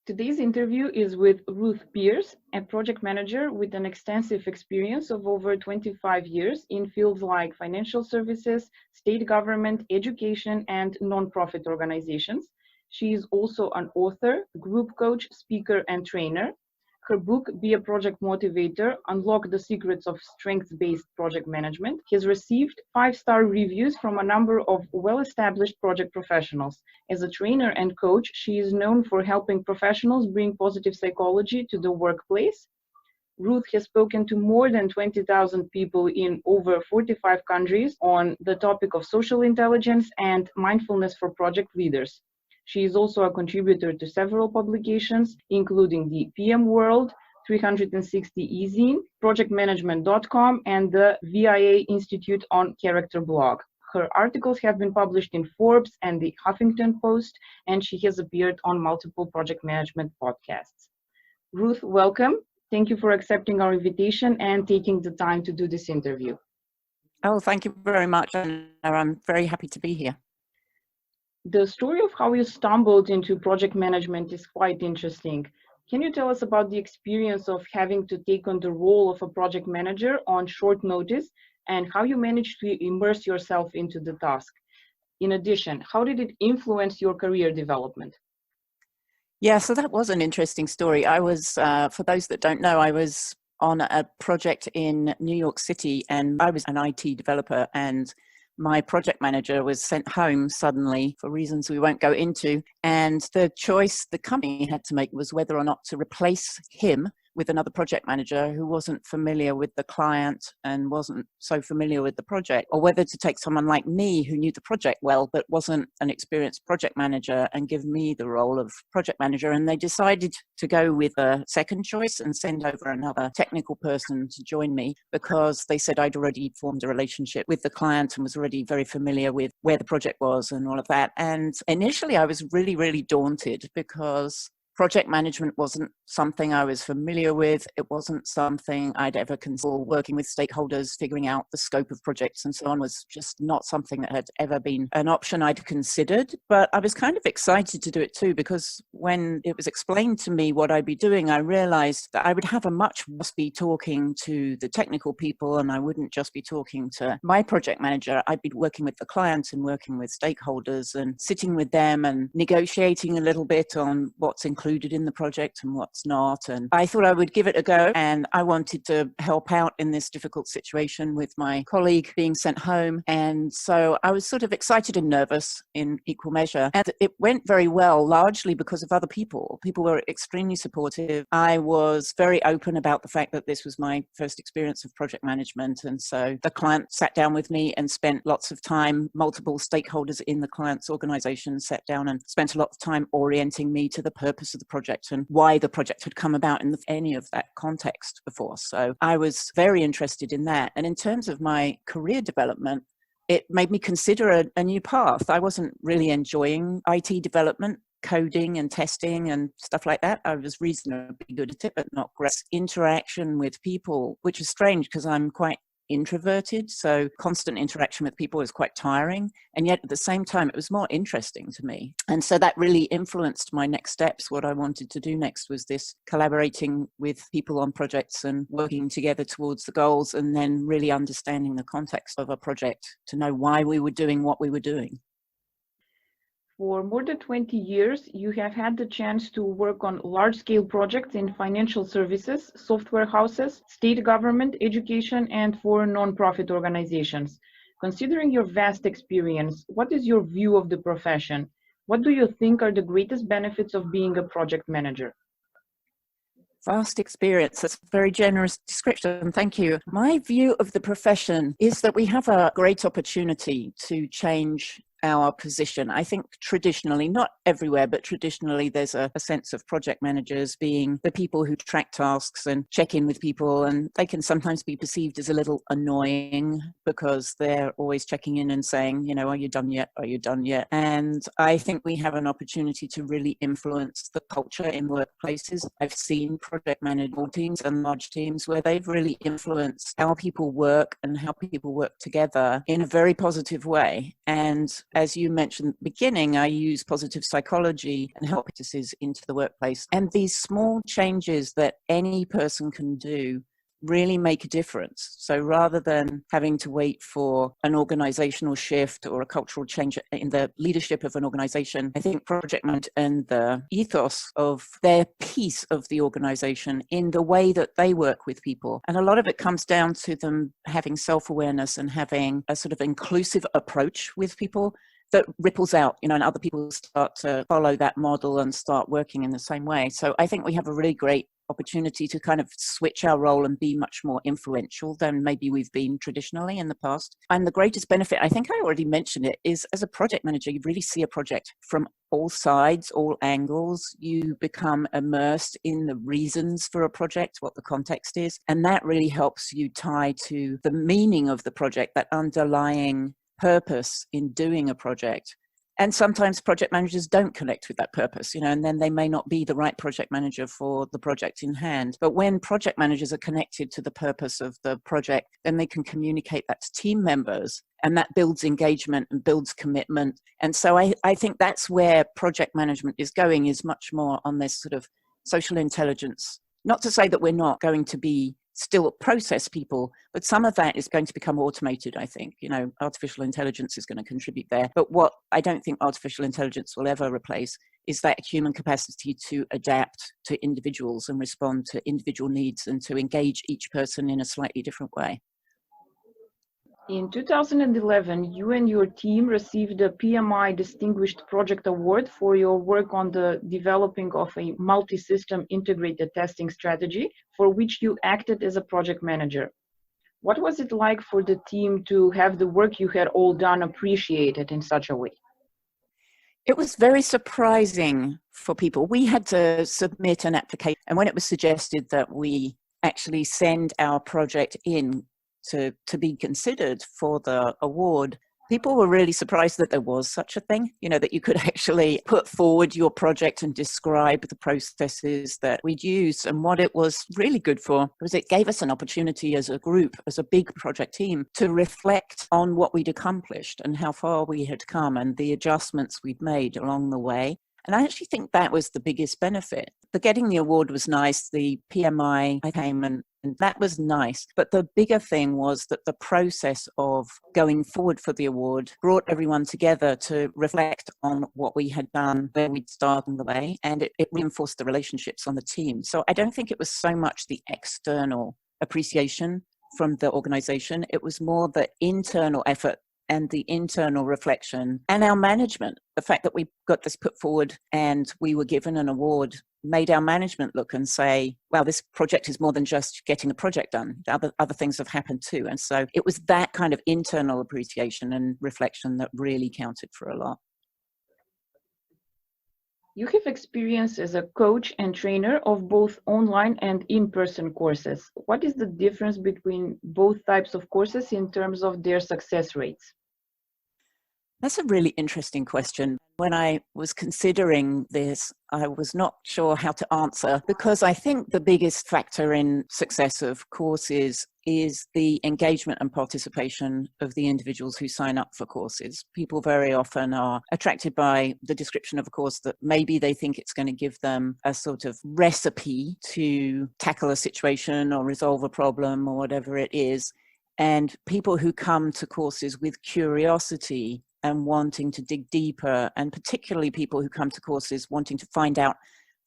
Today's interview is with Ruth Pearce, a project manager with an extensive experience of over 25 years in fields like financial services, state government, education, and nonprofit organizations. She is also an author, group coach, speaker, and trainer. Her book, Be a Project Motivator, Unlock the Secrets of Strengths-Based Project Management, has received 5-star reviews from a number of well-established project professionals. As a trainer and coach, she is known for helping professionals bring positive psychology to the workplace. Ruth has spoken to more than 20,000 people in over 45 countries on the topic of social intelligence and mindfulness for project leaders. She is also a contributor to several publications, including the PM World, 360 eZine, projectmanagement.com, and the VIA Institute on Character blog. Her articles have been published in Forbes and the Huffington Post, and she has appeared on multiple project management podcasts. Ruth, welcome. Thank you for accepting our invitation and taking the time to do this interview. Oh, thank you very much. I'm very happy to be here. The story of how you stumbled into project management is quite interesting. Can you tell us about the experience of having to take on the role of a project manager on short notice and how you managed to immerse yourself into the task? In addition, how did it influence your career development? Yeah, so that was an interesting story. I was, for those that don't know, I was on a project in New York City and I was an IT developer, and my project manager was sent home suddenly for reasons we won't go into. And the choice the company had to make was whether or not to replace him with another project manager who wasn't familiar with the client and wasn't so familiar with the project, or whether to take someone like me who knew the project well but wasn't an experienced project manager and give me the role of project manager. And they decided to go with a second choice and send over another technical person to join me because they said I'd already formed a relationship with the client and was already very familiar with where the project was and all of that. And initially I was really, really daunted because project management wasn't something I was familiar with. It wasn't something I'd ever considered. Working with stakeholders, figuring out the scope of projects and so on was just not something that had ever been an option I'd considered. But I was kind of excited to do it too, because when it was explained to me what I'd be doing, I realized that I would have a much worse be talking to the technical people, and I wouldn't just be talking to my project manager. I'd be working with the clients and working with stakeholders and sitting with them and negotiating a little bit on what's included in the project and what's not. And I thought I would give it a go, and I wanted to help out in this difficult situation with my colleague being sent home. And so I was sort of excited and nervous in equal measure, and it went very well, largely because of other people. People were extremely supportive. I was very open about the fact that this was my first experience of project management, and so the client sat down with me and spent lots of time. Multiple stakeholders in the client's organization sat down and spent a lot of time orienting me to the purpose of the project and why the project had come about in any of that context before. So I was very interested in that. And in terms of my career development, it made me consider a new path. I wasn't really enjoying IT development, coding and testing and stuff like that. I was reasonably good at it, but not great. Interaction with people, which is strange because I'm quite introverted, so constant interaction with people was quite tiring, and yet at the same time it was more interesting to me. And so that really influenced my next steps. What I wanted to do next was this collaborating with people on projects and working together towards the goals, and then really understanding the context of a project to know why we were doing what we were doing. For more than 20 years, you have had the chance to work on large-scale projects in financial services, software houses, state government, education, and for nonprofit organizations. Considering your vast experience, what is your view of the profession? What do you think are the greatest benefits of being a project manager? Vast experience. That's a very generous description. Thank you. My view of the profession is that we have a great opportunity to change our position. I think traditionally, not everywhere, but traditionally there's a sense of project managers being the people who track tasks and check in with people, and they can sometimes be perceived as a little annoying because they're always checking in and saying, you know, are you done yet? Are you done yet? And I think we have an opportunity to really influence the culture in workplaces. I've seen project management teams and large teams where they've really influenced how people work and how people work together in a very positive way. And as you mentioned at the beginning, I use positive psychology and help practices into the workplace. And these small changes that any person can do really make a difference. So rather than having to wait for an organizational shift or a cultural change in the leadership of an organization, I think project management and the ethos of their piece of the organization in the way that they work with people. And a lot of it comes down to them having self-awareness and having a sort of inclusive approach with people that ripples out, and other people start to follow that model and start working in the same way. So I think we have a really great opportunity to kind of switch our role and be much more influential than maybe we've been traditionally in the past. And the greatest benefit, I think I already mentioned it, is as a project manager, you really see a project from all sides, all angles. You become immersed in the reasons for a project, what the context is. And that really helps you tie to the meaning of the project, that underlying purpose in doing a project. And sometimes project managers don't connect with that purpose, and then they may not be the right project manager for the project in hand. But when project managers are connected to the purpose of the project, then they can communicate that to team members, and that builds engagement and builds commitment. And so I think that's where project management is going, is much more on this sort of social intelligence. Not to say that we're not going to be still process people, but some of that is going to become automated, I think. Artificial intelligence is going to contribute there. But what I don't think artificial intelligence will ever replace is that human capacity to adapt to individuals and respond to individual needs and to engage each person in a slightly different way. In 2011, you and your team received the PMI Distinguished Project Award for your work on the developing of a multi-system integrated testing strategy, for which you acted as a project manager. What was it like for the team to have the work you had all done appreciated in such a way? It was very surprising for people. We had to submit an application, and when it was suggested that we actually send our project in to be considered for the award, people were really surprised that there was such a thing, that you could actually put forward your project and describe the processes that we'd used. And what it was really good for was it gave us an opportunity as a group, as a big project team, to reflect on what we'd accomplished and how far we had come and the adjustments we'd made along the way. And I actually think that was the biggest benefit. The getting the award was nice. The PMI came and that was nice. But the bigger thing was that the process of going forward for the award brought everyone together to reflect on what we had done, where we'd started the way, and it reinforced the relationships on the team. So I don't think it was so much the external appreciation from the organization. It was more the internal effort and the internal reflection and our management. The fact that we got this put forward and we were given an award made our management look and say, wow, this project is more than just getting a project done. Other things have happened too. And so it was that kind of internal appreciation and reflection that really counted for a lot. You have experience as a coach and trainer of both online and in-person courses. What is the difference between both types of courses in terms of their success rates? That's a really interesting question. When I was considering this, I was not sure how to answer, because I think the biggest factor in success of courses is the engagement and participation of the individuals who sign up for courses. People very often are attracted by the description of a course that maybe they think it's going to give them a sort of recipe to tackle a situation or resolve a problem or whatever it is. And people who come to courses with curiosity and wanting to dig deeper, and particularly people who come to courses wanting to find out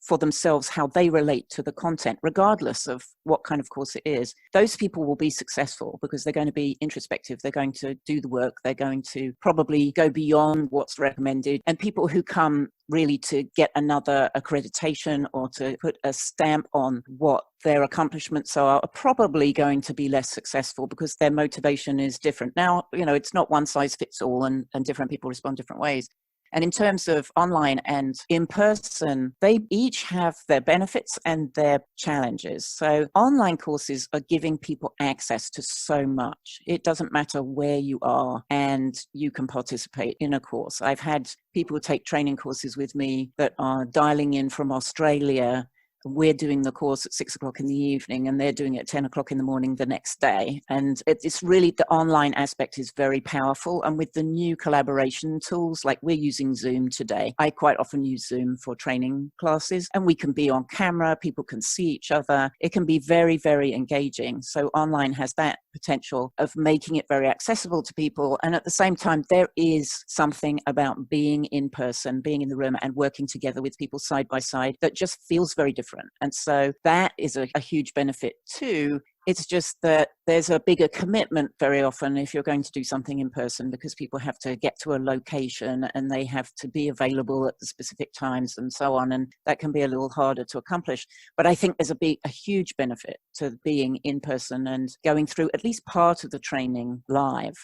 for themselves how they relate to the content, regardless of what kind of course it is, those people will be successful because they're going to be introspective, they're going to do the work, they're going to probably go beyond what's recommended. And people who come really to get another accreditation or to put a stamp on what their accomplishments are probably going to be less successful because their motivation is different. Now, it's not one size fits all, and different people respond different ways. And in terms of online and in person, they each have their benefits and their challenges. So online courses are giving people access to so much. It doesn't matter where you are and you can participate in a course. I've had people take training courses with me that are dialing in from Australia we're doing the course at 6 o'clock in the evening and they're doing it at 10 o'clock in the morning the next day. And it's really, the online aspect is very powerful. And with the new collaboration tools, like we're using Zoom today, I quite often use Zoom for training classes, and we can be on camera, people can see each other. It can be very, very engaging. So online has that potential of making it very accessible to people. And at the same time, there is something about being in person, being in the room and working together with people side by side that just feels very different. And so that is a huge benefit too. It's just that there's a bigger commitment very often if you're going to do something in person, because people have to get to a location and they have to be available at the specific times and so on. And that can be a little harder to accomplish. But I think there's a huge benefit to being in person and going through at least part of the training live.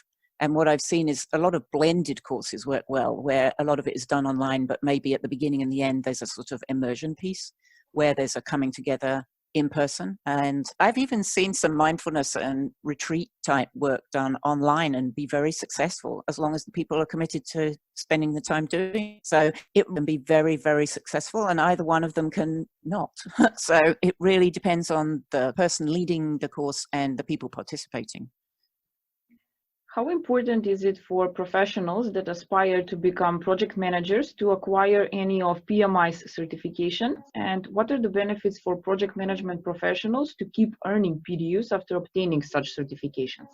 And what I've seen is a lot of blended courses work well, where a lot of it is done online, but maybe at the beginning and the end, there's a sort of immersion piece where there's a coming together in person. And I've even seen some mindfulness and retreat type work done online and be very successful, as long as the people are committed to spending the time doing it. So it can be very, very successful, and either one of them can not. So it really depends on the person leading the course and the people participating. How important is it for professionals that aspire to become project managers to acquire any of PMI's certification? And what are the benefits for project management professionals to keep earning PDUs after obtaining such certifications?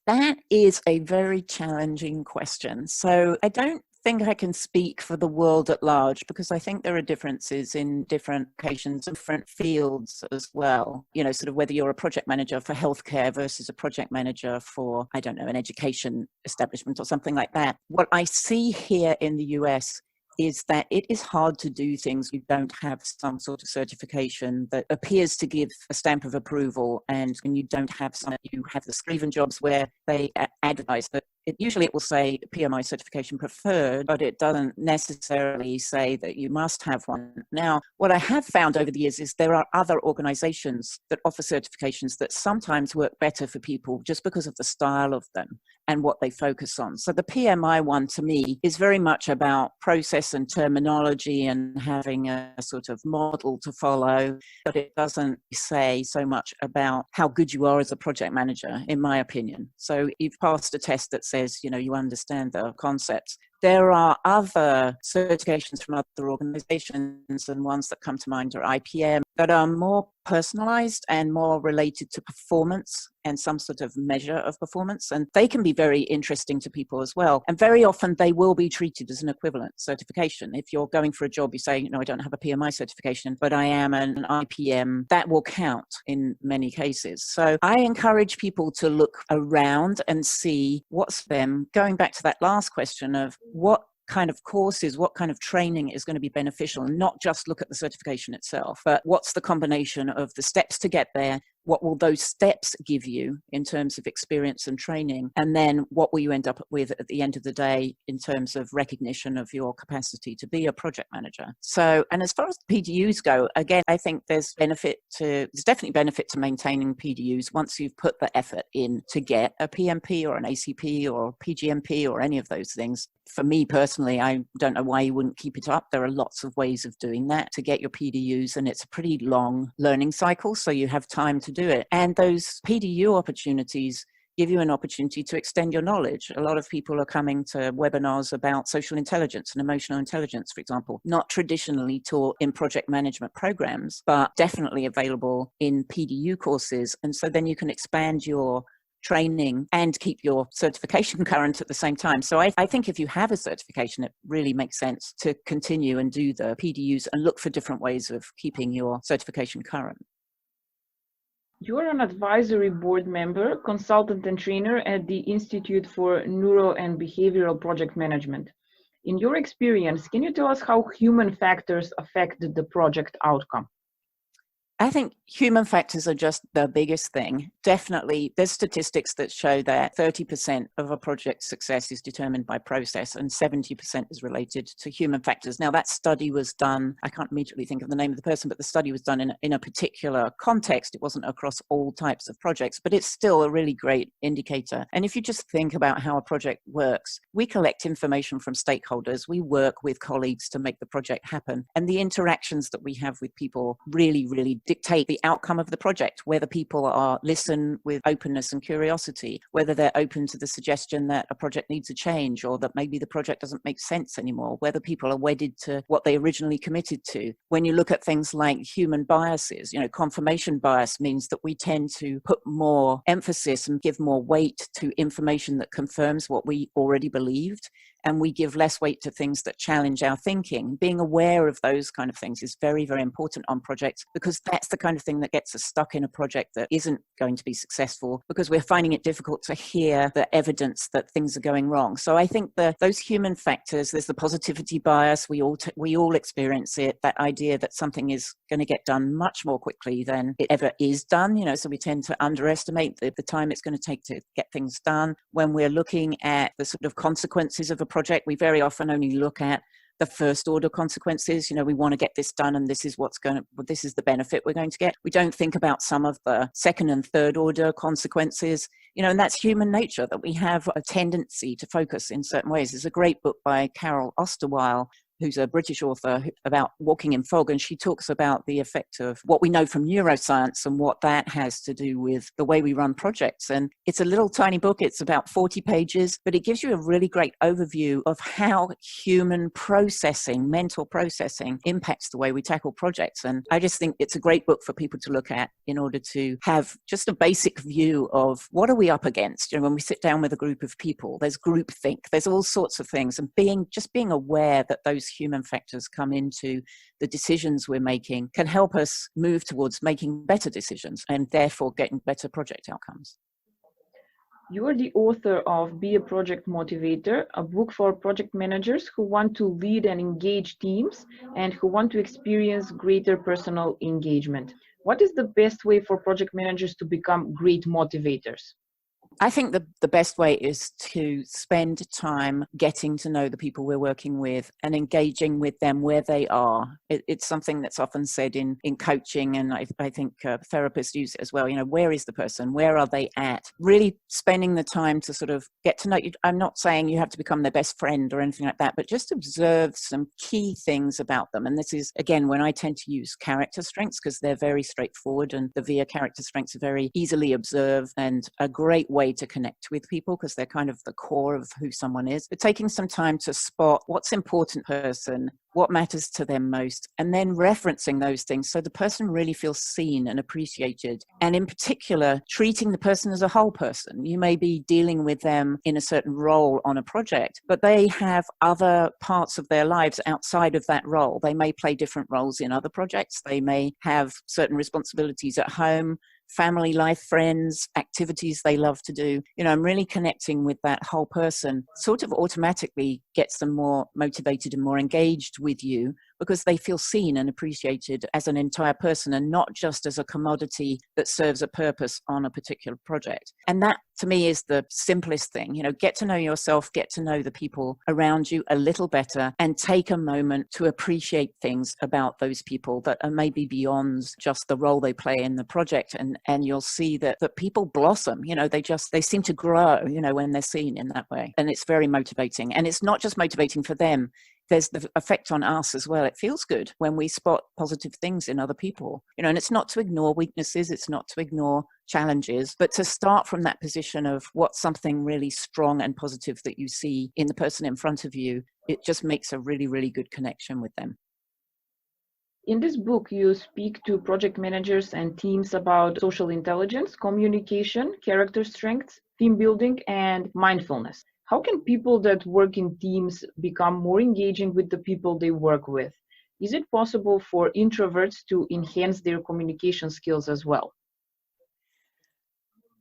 That is a very challenging question. So I don't think I can speak for the world at large, because I think there are differences in different occasions, different fields as well. You know, sort of whether you're a project manager for healthcare versus a project manager for, I don't know, an education establishment or something like that. What I see here in the US is that it is hard to do things you don't have some sort of certification that appears to give a stamp of approval, and when you don't have some, you have the Screven jobs where they advertise that usually it will say PMI certification preferred, but it doesn't necessarily say that you must have one. Now, what I have found over the years is there are other organizations that offer certifications that sometimes work better for people just because of the style of them and what they focus on. So the PMI one, to me, is very much about process and terminology and having a sort of model to follow, but it doesn't say so much about how good you are as a project manager, in my opinion. So you've passed a test that says, you know, you understand the concepts. There are other certifications from other organizations, and ones that come to mind are IPM, that are more personalized and more related to performance and some sort of measure of performance. And they can be very interesting to people as well. And very often they will be treated as an equivalent certification. If you're going for a job, you say, you know, I don't have a PMI certification, but I am an IPM, that will count in many cases. So I encourage people to look around and see what's them. Going back to that last question of what kind of courses, what kind of training is going to be beneficial, and not just look at the certification itself, but what's the combination of the steps to get there, what will those steps give you in terms of experience and training, and then what will you end up with at the end of the day in terms of recognition of your capacity to be a project manager. So, and as far as PDUs go, again, I think there's definitely benefit to maintaining PDUs once you've put the effort in to get a PMP or an ACP or PGMP or any of those things. For me personally, I don't know why you wouldn't keep it up. There are lots of ways of doing that to get your PDUs, and it's a pretty long learning cycle, so you have time to do it. And those PDU opportunities give you an opportunity to extend your knowledge. A lot of people are coming to webinars about social intelligence and emotional intelligence, for example, not traditionally taught in project management programs, but definitely available in PDU courses. And so then you can expand your training and keep your certification current at the same time. So I think if you have a certification, it really makes sense to continue and do the PDUs and look for different ways of keeping your certification current. You're an advisory board member, consultant and trainer at the Institute for Neuro and Behavioral Project Management. In your experience, can you tell us how human factors affect the project outcome? I think human factors are just the biggest thing. Definitely, there's statistics that show that 30% of a project's success is determined by process and 70% is related to human factors. Now, that study was done, I can't immediately think of the name of the person, but the study was done in a particular context. It wasn't across all types of projects, but it's still a really great indicator. And if you just think about how a project works, we collect information from stakeholders, we work with colleagues to make the project happen. And the interactions that we have with people really dictate the outcome of the project, whether people are listen with openness and curiosity, whether they're open to the suggestion that a project needs a change or that maybe the project doesn't make sense anymore, whether people are wedded to what they originally committed to. When you look at things like human biases, confirmation bias means that we tend to put more emphasis and give more weight to information that confirms what we already believed, and we give less weight to things that challenge our thinking. Being aware of those kind of things is very important on projects, because that's the kind of thing that gets us stuck in a project that isn't going to be successful, because we're finding it difficult to hear the evidence that things are going wrong. So I think those human factors, there's the positivity bias, we all experience it, that idea that something is going to get done much more quickly than it ever is done, so we tend to underestimate the time it's going to take to get things done. When we're looking at the sort of consequences of a project, we very often only look at the first order consequences. We want to get this done and this is the benefit we're going to get. We don't think about some of the second and third order consequences, and that's human nature, that we have a tendency to focus in certain ways. There's a great book by Carole Osterweil, who's a British author, about walking in fog, and she talks about the effect of what we know from neuroscience and what that has to do with the way we run projects. And it's a little tiny book, it's about 40 pages, but it gives you a really great overview of how human processing, mental processing, impacts the way we tackle projects. And I just think it's a great book for people to look at in order to have just a basic view of what are we up against. When we sit down with a group of people, there's groupthink, there's all sorts of things, and being aware that those human factors come into the decisions we're making can help us move towards making better decisions and therefore getting better project outcomes. You are the author of Be a Project Motivator, a book for project managers who want to lead and engage teams and who want to experience greater personal engagement. What is the best way for project managers to become great motivators? I think the best way is to spend time getting to know the people we're working with and engaging with them where they are. It's something that's often said in coaching, and I think therapists use it as well. Where is the person? Where are they at? Really spending the time to sort of get to know you. I'm not saying you have to become their best friend or anything like that, but just observe some key things about them. And this is, again, when I tend to use character strengths, because they're very straightforward, and the VIA character strengths are very easily observed and a great way to connect with people because they're kind of the core of who someone is. But taking some time to spot what's important person, what matters to them most, and then referencing those things so the person really feels seen and appreciated. And in particular, treating the person as a whole person. You may be dealing with them in a certain role on a project, but they have other parts of their lives outside of that role. They may play different roles in other projects. They may have certain responsibilities at home, family life, friends, activities they love to do. I'm really connecting with that whole person, sort of automatically gets them more motivated and more engaged with you because they feel seen and appreciated as an entire person and not just as a commodity that serves a purpose on a particular project. And that, to me, is the simplest thing. Get to know yourself, get to know the people around you a little better, and take a moment to appreciate things about those people that are maybe beyond just the role they play in the project. And you'll see that people blossom. They seem to grow, when they're seen in that way. And it's very motivating. And it's not just motivating for them. There's the effect on us as well. It feels good when we spot positive things in other people, and it's not to ignore weaknesses, it's not to ignore challenges, but to start from that position of what's something really strong and positive that you see in the person in front of you. It just makes a really good connection with them. In this book, you speak to project managers and teams about social intelligence, communication, character strengths, team building, and mindfulness. How can people that work in teams become more engaging with the people they work with? Is it possible for introverts to enhance their communication skills as well?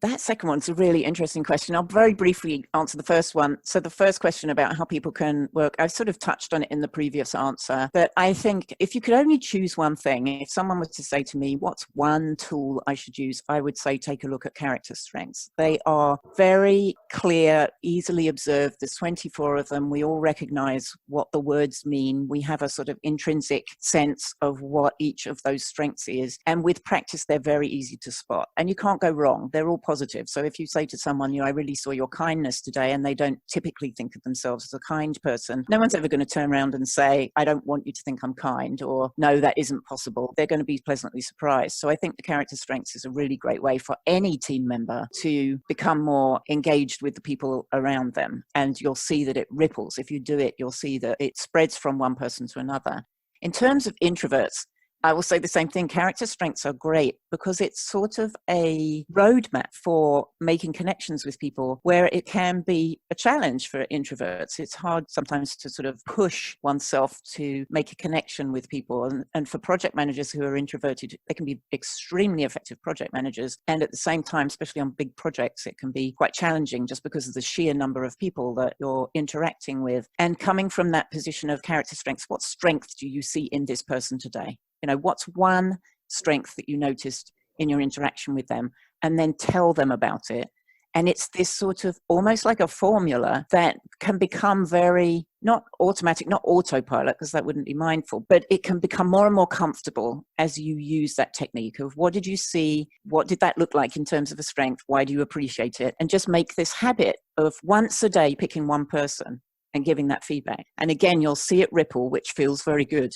That second one's a really interesting question. I'll very briefly answer the first one. So the first question about how people can work, I've sort of touched on it in the previous answer, but I think if you could only choose one thing, if someone was to say to me, what's one tool I should use? I would say take a look at character strengths. They are very clear, easily observed. There's 24 of them. We all recognize what the words mean. We have a sort of intrinsic sense of what each of those strengths is. And with practice, they're very easy to spot. And you can't go wrong. They're all positive. So if you say to someone, I really saw your kindness today, and they don't typically think of themselves as a kind person, no one's ever going to turn around and say, I don't want you to think I'm kind, or no, that isn't possible. They're going to be pleasantly surprised. So I think the character strengths is a really great way for any team member to become more engaged with the people around them. And you'll see that it ripples. If you do it, you'll see that it spreads from one person to another. In terms of introverts, I will say the same thing. Character strengths are great because it's sort of a roadmap for making connections with people where it can be a challenge for introverts. It's hard sometimes to sort of push oneself to make a connection with people. And for project managers who are introverted, they can be extremely effective project managers. And at the same time, especially on big projects, it can be quite challenging just because of the sheer number of people that you're interacting with. And coming from that position of character strengths, what strength do you see in this person today? What's one strength that you noticed in your interaction with them, and then tell them about it. And it's this sort of almost like a formula that can become very, not automatic, not autopilot, because that wouldn't be mindful, but it can become more and more comfortable as you use that technique of what did you see? What did that look like in terms of a strength? Why do you appreciate it? And just make this habit of once a day picking one person and giving that feedback. And again, you'll see it ripple, which feels very good.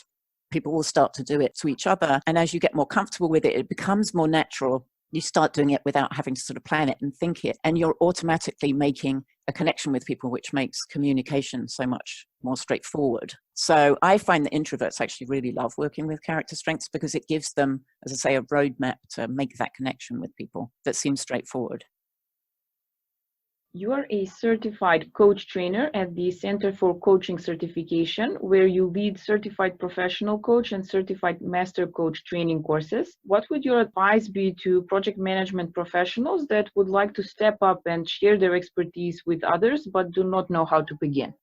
People will start to do it to each other. And as you get more comfortable with it, it becomes more natural. You start doing it without having to sort of plan it and think it. And you're automatically making a connection with people, which makes communication so much more straightforward. So I find that introverts actually really love working with character strengths because it gives them, as I say, a roadmap to make that connection with people that seems straightforward. You are a certified coach trainer at the Center for Coaching Certification, where you lead certified professional coach and certified master coach training courses. What would your advice be to project management professionals that would like to step up and share their expertise with others, but do not know how to begin?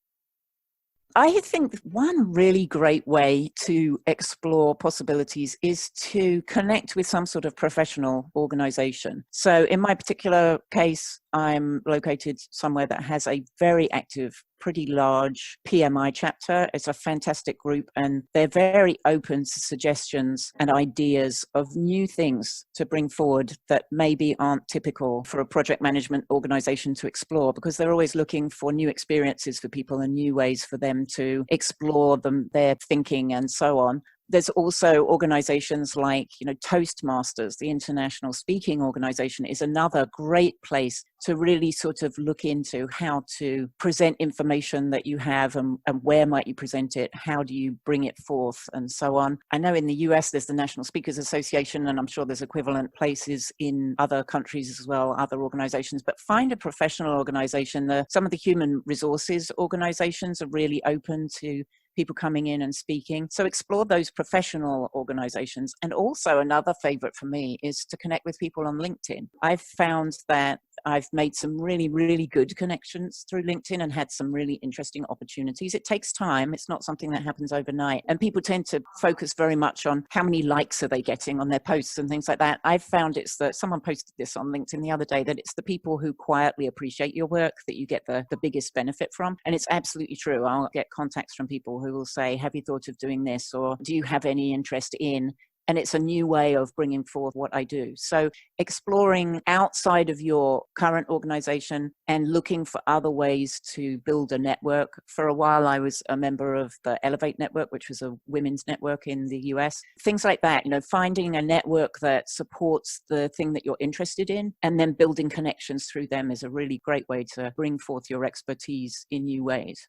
I think one really great way to explore possibilities is to connect with some sort of professional organization. So in my particular case, I'm located somewhere that has a very active, pretty large PMI chapter. It's a fantastic group, and they're very open to suggestions and ideas of new things to bring forward that maybe aren't typical for a project management organization to explore, because they're always looking for new experiences for people and new ways for them to explore their thinking and so on. There's also organizations like, Toastmasters, the international speaking organization, is another great place to really sort of look into how to present information that you have and where might you present it, how do you bring it forth, and so on. I know in the US there's the National Speakers Association, and I'm sure there's equivalent places in other countries as well, other organizations, but find a professional organization. Some of the human resources organizations are really open to people coming in and speaking. So explore those professional organizations. And also another favorite for me is to connect with people on LinkedIn. I've found that I've made some really, really good connections through LinkedIn and had some really interesting opportunities. It takes time. It's not something that happens overnight. And people tend to focus very much on how many likes are they getting on their posts and things like that. I've found it's that someone posted this on LinkedIn the other day, that it's the people who quietly appreciate your work that you get the biggest benefit from. And it's absolutely true. I'll get contacts from people who will say, have you thought of doing this? Or do you have any interest in? And it's a new way of bringing forth what I do. So exploring outside of your current organization and looking for other ways to build a network. For a while, I was a member of the Elevate Network, which was a women's network in the US. Things like that, finding a network that supports the thing that you're interested in and then building connections through them is a really great way to bring forth your expertise in new ways.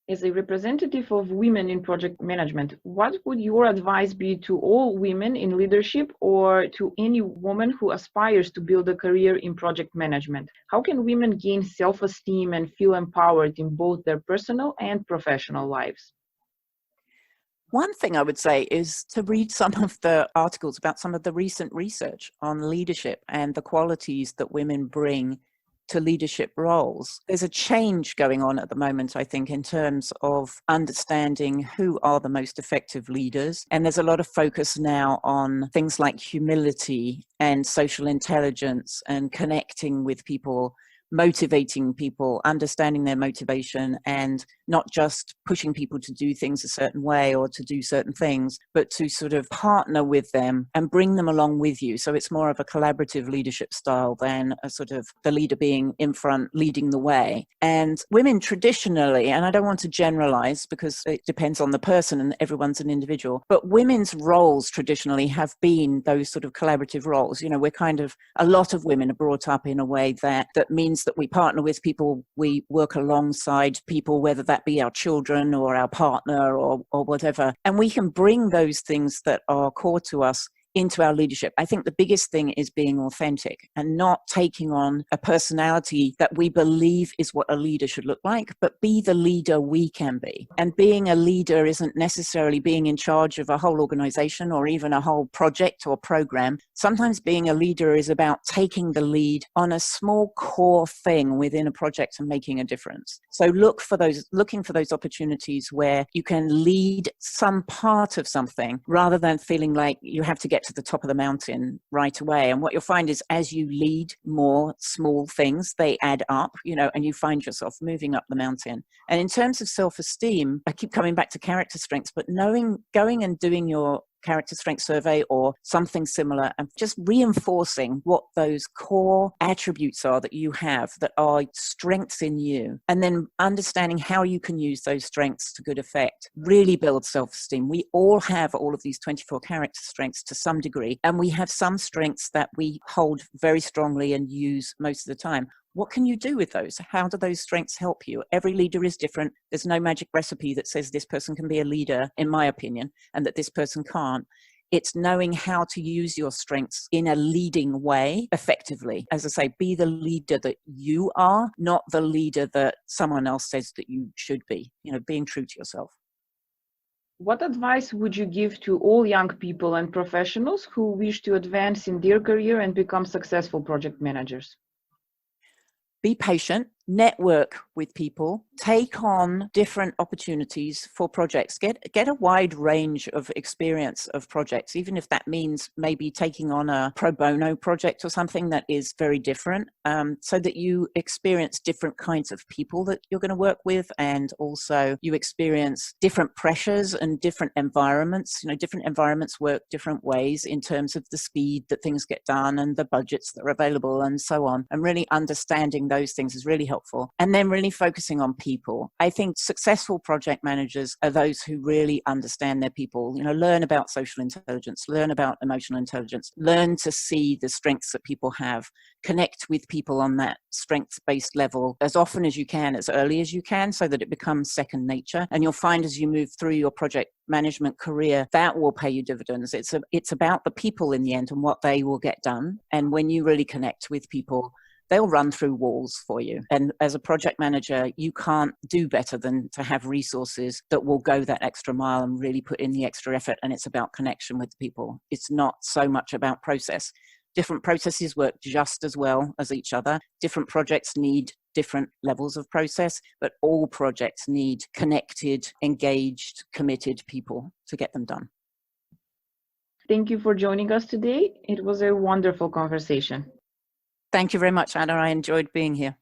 As a representative of women in project management, what would your advice be to all women in leadership or to any woman who aspires to build a career in project management? How can women gain self-esteem and feel empowered in both their personal and professional lives? One thing I would say is to read some of the articles about some of the recent research on leadership and the qualities that women bring to leadership roles. There's a change going on at the moment, I think, in terms of understanding who are the most effective leaders. And there's a lot of focus now on things like humility and social intelligence and connecting with people, motivating people, understanding their motivation, and not just pushing people to do things a certain way or to do certain things, but to sort of partner with them and bring them along with you. So it's more of a collaborative leadership style than a sort of the leader being in front, leading the way. And women traditionally, and I don't want to generalize because it depends on the person and everyone's an individual, but women's roles traditionally have been those sort of collaborative roles. You know, we're kind of, a lot of women are brought up in a way that means that we partner with people, we work alongside people, whether that be our children or our partner or whatever. And we can bring those things that are core to us into our leadership. I think the biggest thing is being authentic and not taking on a personality that we believe is what a leader should look like, but be the leader we can be. And being a leader isn't necessarily being in charge of a whole organization or even a whole project or program. Sometimes being a leader is about taking the lead on a small core thing within a project and making a difference. So looking for those opportunities where you can lead some part of something rather than feeling like you have to get to the top of the mountain right away. And what you'll find is as you lead more small things, they add up, you know, and you find yourself moving up the mountain. And in terms of self-esteem, I keep coming back to character strengths, but going and doing your character strength survey or something similar and just reinforcing what those core attributes are that you have that are strengths in you, and then understanding how you can use those strengths to good effect really builds self-esteem. We all have all of these 24 character strengths to some degree, and we have some strengths that we hold very strongly and use most of the time. What can you do with those? How do those strengths help you? Every leader is different. There's no magic recipe that says this person can be a leader, in my opinion, and that this person can't. It's knowing how to use your strengths in a leading way effectively. As I say, be the leader that you are, not the leader that someone else says that you should be, you know, being true to yourself. What advice would you give to all young people and professionals who wish to advance in their career and become successful project managers? Be patient, network with people, take on different opportunities for projects, get a wide range of experience of projects, even if that means maybe taking on a pro bono project or something that is very different, so that you experience different kinds of people that you're going to work with, and also you experience different pressures and different environments. You know, different environments work different ways in terms of the speed that things get done and the budgets that are available and so on, and really understanding those things is really helpful. And then really focusing on people. I think successful project managers are those who really understand their people, you know, learn about social intelligence, learn about emotional intelligence, learn to see the strengths that people have, connect with people on that strengths-based level as often as you can, as early as you can, so that it becomes second nature. And you'll find as you move through your project management career, that will pay you dividends. It's about the people in the end and what they will get done. And when you really connect with people, they'll run through walls for you. And as a project manager, you can't do better than to have resources that will go that extra mile and really put in the extra effort. And it's about connection with people. It's not so much about process. Different processes work just as well as each other. Different projects need different levels of process, but all projects need connected, engaged, committed people to get them done. Thank you for joining us today. It was a wonderful conversation. Thank you very much, Anna. I enjoyed being here.